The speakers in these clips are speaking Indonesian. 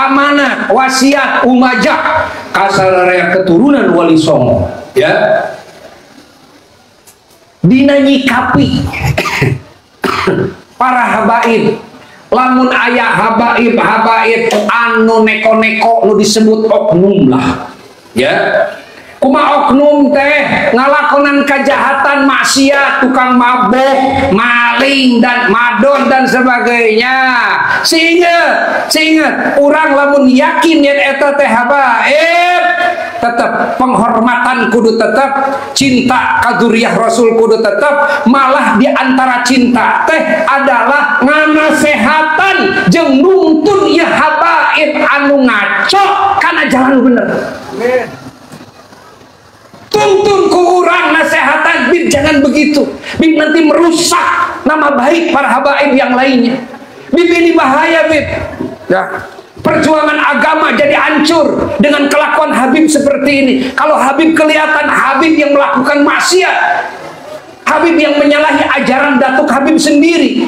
amanah wasiat umajak kasararea keturunan Wali Songo ya dina nyikapi para habaib. Lamun ayah habaib anu neko-neko nu disebut oknum lah ya. Kuma oknum teh ngalakonan kejahatan maksiat, tukang mabuk, maling dan madon dan sebagainya. Sehingga orang lamun yakin yen eta teh habaib, tetap penghormatan kudu tetap, cinta kaduriyah Rasul kudu tetap, malah diantara cinta teh adalah nganasehatan jeung nuntun ieu habaib anu ngaco kana jalan bener. Amin. Tuntun ku orang nasihatan, bib jangan begitu, bib nanti merusak nama baik para habaib yang lainnya. Bib ini bahaya bib ya. Perjuangan agama jadi hancur dengan kelakuan Habib seperti ini. Kalau Habib kelihatan Habib yang melakukan maksiat, Habib yang menyalahi ajaran Datuk Habib sendiri,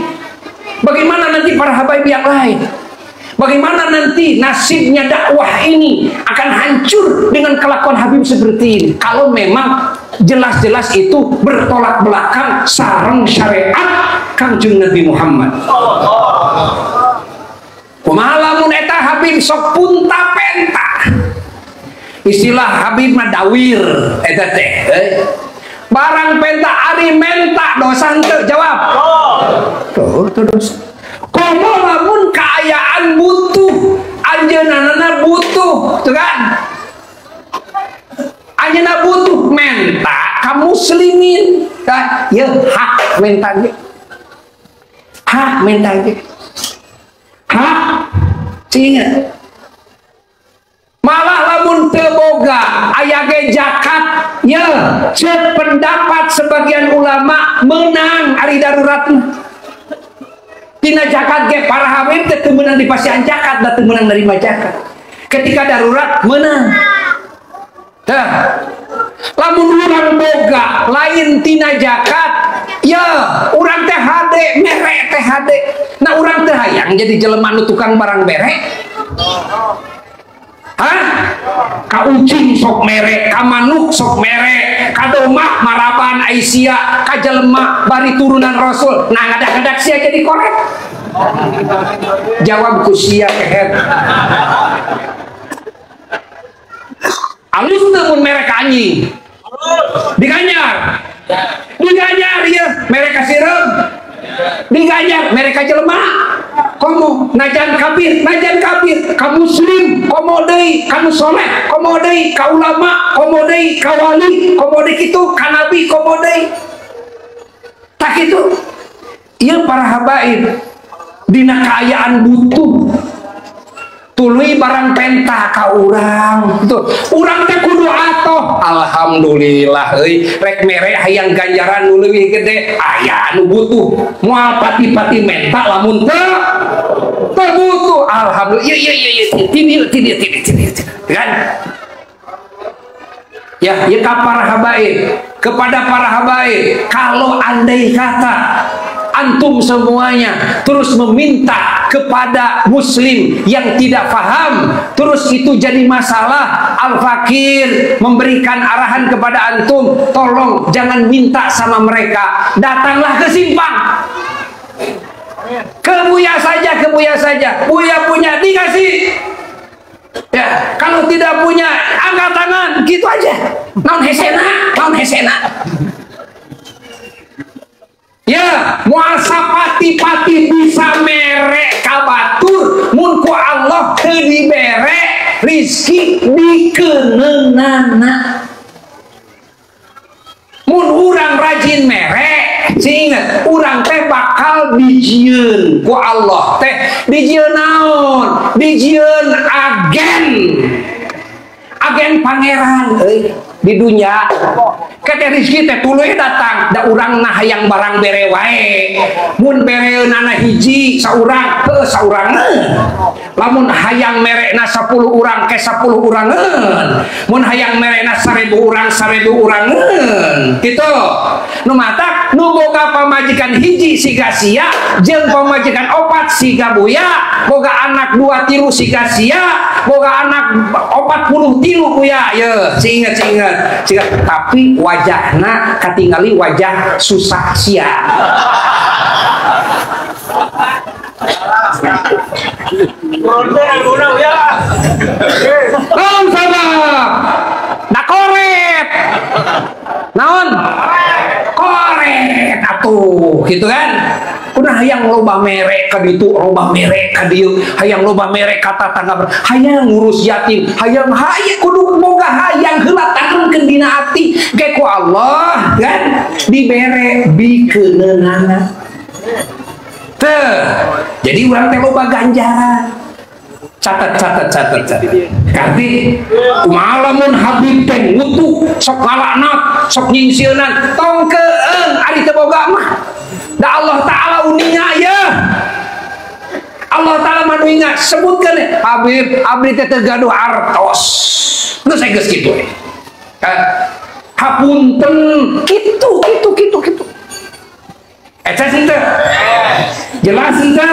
bagaimana nanti para habaib yang lain? Bagaimana nanti nasibnya dakwah ini akan hancur dengan kelakuan Habib seperti ini? Kalau memang jelas-jelas itu bertolak belakang sareng syariat Kangjeng Nabi Muhammad. Kumaha lamun eta Habib sok punta penta. Istilah Habib mah dawir eta teh. Barang penta ari menta dosa henteu jawab. Tuh dosa. Komo lamun keayaan butuh, anjeunana butuh, tuh kan? Anjeunna butuh menta, kamu muslimin, kan? Ya hak menta ge, hak menta ge, hak, cingat. Malah lamun teu boga aya ge zakat, ya cek pendapat sebagian ulama menang ari daruratna. Tina zakat ge para habaib teu meunang dipasihan zakat, da teu meunang nerima zakat. Ketika darurat menang. Tah. Lamun urang boga lain tina zakat, ya urang teh hade, mere teh hade. Nah urang teh hayang jadi jelema nu tukang barang bere. Hah? Ka ucing sok mere, ka manuk sok mere, ka domah maraban Aisyah, ka jelema bari turunan Rasul. Nah ngadak-ngadak sia jadi korek. Jawab ku sia kehet. Alus teu mun mere ka anjing. Diganyar. Diganyar ieu mere ka sireum. Diganyar mere ka jelema. Komo najan kafir, ka muslim, komo deui ka soleh, komo deui ka ulama, komo deui ka wali, komo deui kitu ka nabi, komo deui. Tak kitu. Ieu para habaib dina kaayaan butuh tuluy barang penta ka urang gitu. Urang teh kudu atoh alhamdulillah euy rek mere hayang ganjaran nu leuwih gede aya nu butuh moal pati-pati menta lamun teu butuh alhamdulillah iya tini kan ya kepada para habaib kalau andai kata antum semuanya terus meminta kepada muslim yang tidak paham, terus itu jadi masalah, al-fakir memberikan arahan kepada antum, tolong jangan minta sama mereka, datanglah ke simpang, ke Buya saja, Buya punya dikasih ya, kalau tidak punya angkat tangan, gitu aja. Naon hesena ya, muasapati-pati bisa merek kabatur mun ku Allah teu dibere rizki dikeunenana. Mun urang rajin merek, ingat urang teh bakal dijieun ku Allah teh. Dijieun naon? Dijieun agen pangeran di dunia. Kata rizki teh tuluy datang da urang nah hayang barang bere wae. Mun bereunana hiji saurang teu saurangeun. Lamun hayang merekna 10 urang ke 10 urangeun. Mun hayang merekna 1000 urang 1000 urangeun. Kitu. Nu matak nu boga pamajikan hiji siga sia jeung pamajikan opat siga buya, boga anak 2 3 siga sia, boga anak 40 3 buya. Ye inget tapi wajahna katingali wajah susah sia. Naon sabab? Da koret. Naon? Koret atuh, gitu kan? Udah hayang loba merek ka ditu, loba merek ka dieu, hayang loba merek ka tatangga, hayang ngurus yatim, hayang kudu boga hayang heula tanamkeun dina ati ge ku Allah, kan? Dibere bikeunana. Teh, jadi urang teh loba ganjaran. Catat. Kandi kumaha lamun Habib teh ngutu sok ngalakna, sok nyingsieunan, tong keung ari teu boga mah. Da Allah Ta'ala uninga ya. Allah Ta'ala manuinga sebutkeun Habib abdi teh teu gaduh artos. Geus kitu. Hapunten kitu. Eta sinten? Jelas sinten?